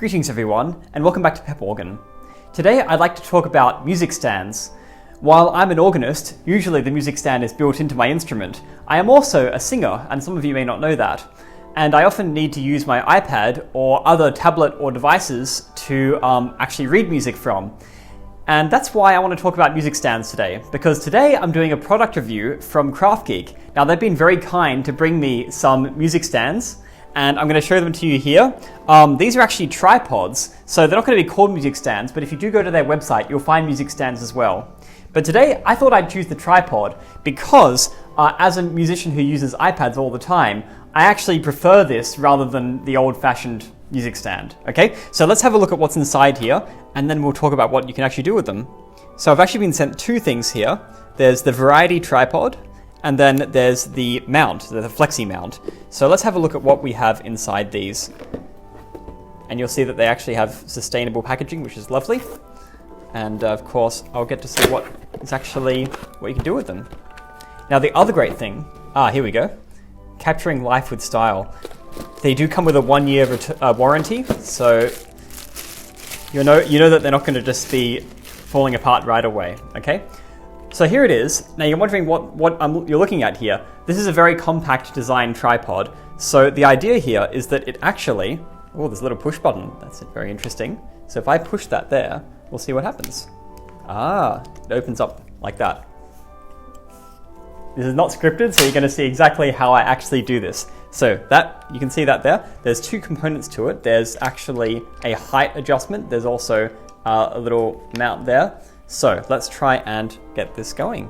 Greetings everyone, and welcome back to Pep Organ. Today I'd like to talk about music stands. While I'm an organist, usually the music stand is built into my instrument. I am also a singer, and some of you may not know that. And I often need to use my iPad or other tablet or devices to actually read music from. And that's why I want to talk about music stands today, because today I'm doing a product review from KraftGeek. Now they've been very kind to bring me some music stands, and I'm going to show them to you here. These are actually tripods, so they're not going to be called music stands, but if you do go to their website, you'll find music stands as well. But today, I thought I'd choose the tripod because as a musician who uses iPads all the time, I actually prefer this rather than the old-fashioned music stand. Okay, so let's have a look at what's inside here, and then we'll talk about what you can actually do with them. So I've actually been sent two things here. There's the Variety tripod, and then there's the mount, the flexi mount. So let's have a look at what we have inside these. And you'll see that they actually have sustainable packaging, which is lovely. And of course, I'll get to see what you can do with them. Now the other great thing, here we go. Capturing life with style. They do come with a 1-year warranty, so you know that they're not going to just be falling apart right away, okay? So here it is. Now you're wondering what you're looking at here. This is a very compact design tripod. So the idea here is that it actually, there's a little push button. That's very interesting. So if I push that there, we'll see what happens. It opens up like that. This is not scripted, so you're going to see exactly how I actually do this. So that, you can see that there. There's two components to it. There's actually a height adjustment. There's also a little mount there. So let's try and get this going.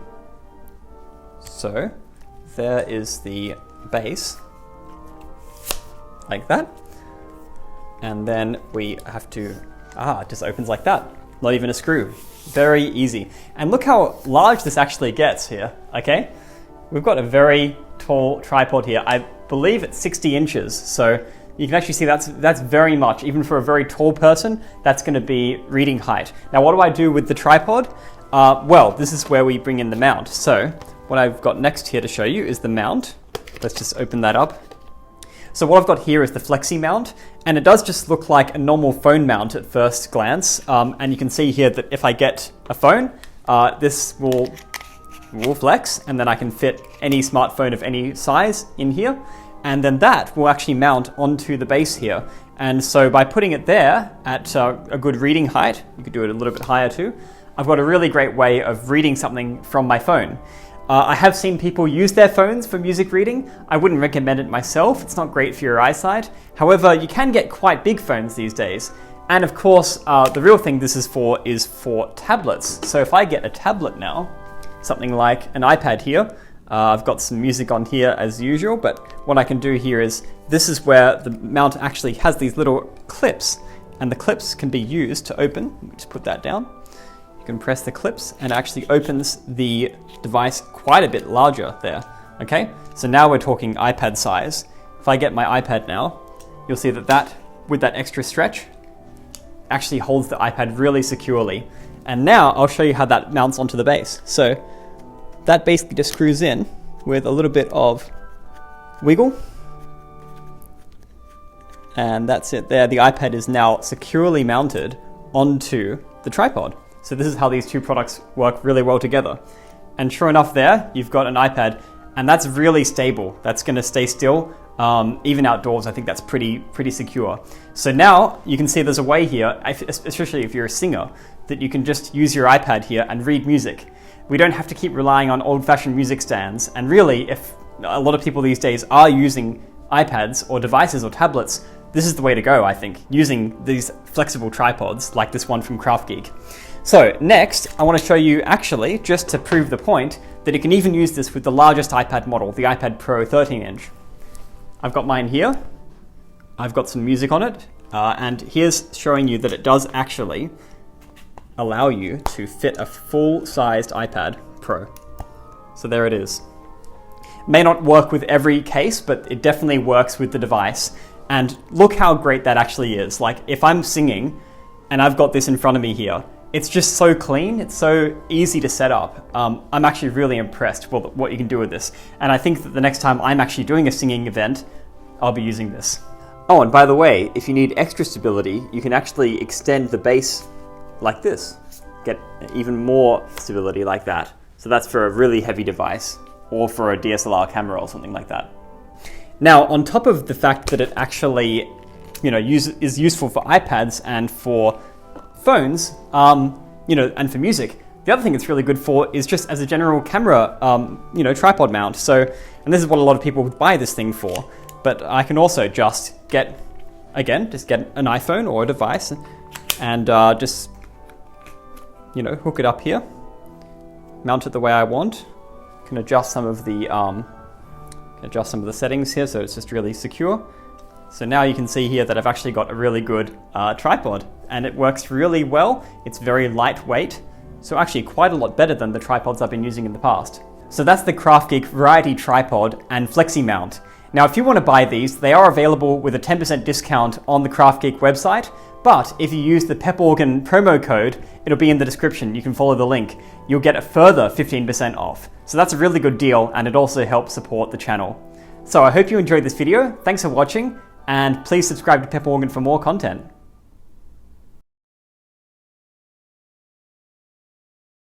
So there is the base, like that. And then we have to, it just opens like that. Not even a screw. Very easy. And look how large this actually gets here, okay? We've got a very tall tripod here. I believe it's 60 inches. So you can actually see that's very much, even for a very tall person, that's going to be reading height. Now, what do I do with the tripod? Well, this is where we bring in the mount. So what I've got next here to show you is the mount. Let's just open that up. So what I've got here is the flexi mount, and it does just look like a normal phone mount at first glance. And you can see here that if I get a phone, this will flex, and then I can fit any smartphone of any size in here. And then that will actually mount onto the base here. And so by putting it there at a good reading height, you could do it a little bit higher too, I've got a really great way of reading something from my phone. I have seen people use their phones for music reading. I wouldn't recommend it myself. It's not great for your eyesight. However, you can get quite big phones these days. And of course, the real thing this is for tablets. So if I get a tablet now, something like an iPad here, I've got some music on here as usual, but what I can do here is, this is where the mount actually has these little clips, and the clips can be used to open. Just put that down. You can press the clips and it actually opens the device quite a bit larger there, okay? So now we're talking iPad size. If I get my iPad now, you'll see that with that extra stretch, actually holds the iPad really securely. And now I'll show you how that mounts onto the base. So that basically just screws in with a little bit of wiggle. And that's it there. The iPad is now securely mounted onto the tripod. So this is how these two products work really well together. And sure enough there, you've got an iPad, and that's really stable. That's going to stay still. Even outdoors, I think that's pretty secure. So now you can see there's a way here, especially if you're a singer, that you can just use your iPad here and read music. We don't have to keep relying on old-fashioned music stands. And really, if a lot of people these days are using iPads or devices or tablets, this is the way to go, I think, using these flexible tripods like this one from KraftGeek. So next, I want to show you actually, just to prove the point, that you can even use this with the largest iPad model, the iPad Pro 13-inch. I've got mine here. I've got some music on it. And here's showing you that it does actually allow you to fit a full-sized iPad Pro. So there it is. May not work with every case, but it definitely works with the device. And look how great that actually is. Like, if I'm singing and I've got this in front of me here, it's just so clean. It's so easy to set up. I'm actually really impressed with what you can do with this. And I think that the next time I'm actually doing a singing event, I'll be using this. Oh, and by the way, if you need extra stability, you can actually extend the base like this. Get even more stability like that. So that's for a really heavy device, or for a DSLR camera or something like that. Now, on top of the fact that it actually, is useful for iPads and for phones, and for music, the other thing it's really good for is just as a general camera, tripod mount. So, and this is what a lot of people would buy this thing for. But I can also just get an iPhone or a device and just hook it up here, mount it the way I want. Can adjust some of the settings here, so it's just really secure. So now you can see here that I've actually got a really good tripod, and it works really well. It's very lightweight, so actually quite a lot better than the tripods I've been using in the past. So that's the KraftGeek Variety Tripod and Flexi Mount. Now, if you want to buy these, they are available with a 10% discount on the KraftGeek website, but if you use the PepOrgan promo code, it'll be in the description, you can follow the link, you'll get a further 15% off. So that's a really good deal, and it also helps support the channel. So I hope you enjoyed this video, thanks for watching, and please subscribe to PepOrgan for more content.